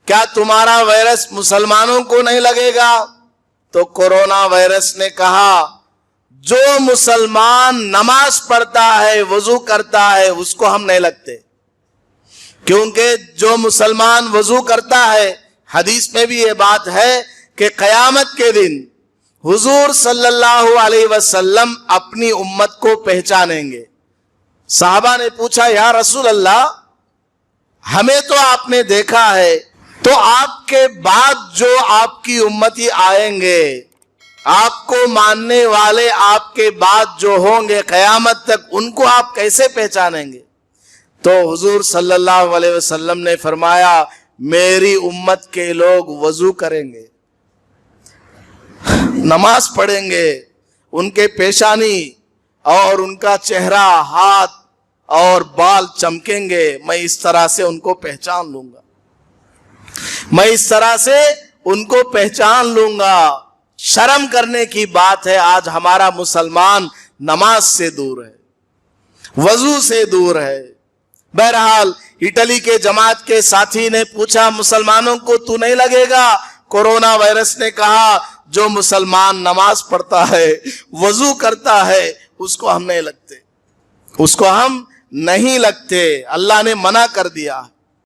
کیا تمہارا وائرس مسلمانوں کو نہیں لگے گا؟ تو کورونا وائرس نے کہا جو مسلمان نماز پڑھتا ہے، وضو کرتا ہے، اس کو ہم نہیں لگتے، کیونکہ جو مسلمان وضو کرتا ہے، حدیث میں بھی یہ بات ہے کہ قیامت کے دن حضور صلی اللہ علیہ وسلم اپنی امت کو پہچانیں گے۔ صحابہ نے پوچھا یا رسول اللہ، ہمیں تو آپ نے دیکھا ہے، تو آپ کے بعد جو آپ کی امتی آئیں گے، آپ کو ماننے والے آپ کے بعد جو ہوں گے قیامت تک، ان کو آپ کیسے پہچانیں گے؟ تو حضور صلی اللہ علیہ وسلم نے فرمایا میری امت کے لوگ وضو کریں گے، نماز پڑھیں گے، ان کے پیشانی اور ان کا چہرہ، ہاتھ اور بال چمکیں گے، میں اس طرح سے ان کو پہچان لوں گا، میں اس طرح سے ان کو پہچان لوں گا۔ شرم کرنے کی بات ہے، آج ہمارا مسلمان نماز سے دور ہے، وضو سے دور ہے۔ بہرحال اٹلی کے جماعت کے ساتھی نے پوچھا مسلمانوں کو تو نہیں لگے گا؟ کورونا وائرس نے کہا جو مسلمان نماز پڑھتا ہے، وضو کرتا ہے، اس کو ہم نہیں لگتے، اس کو ہم نہیں لگتے، اللہ نے منع کر دیا۔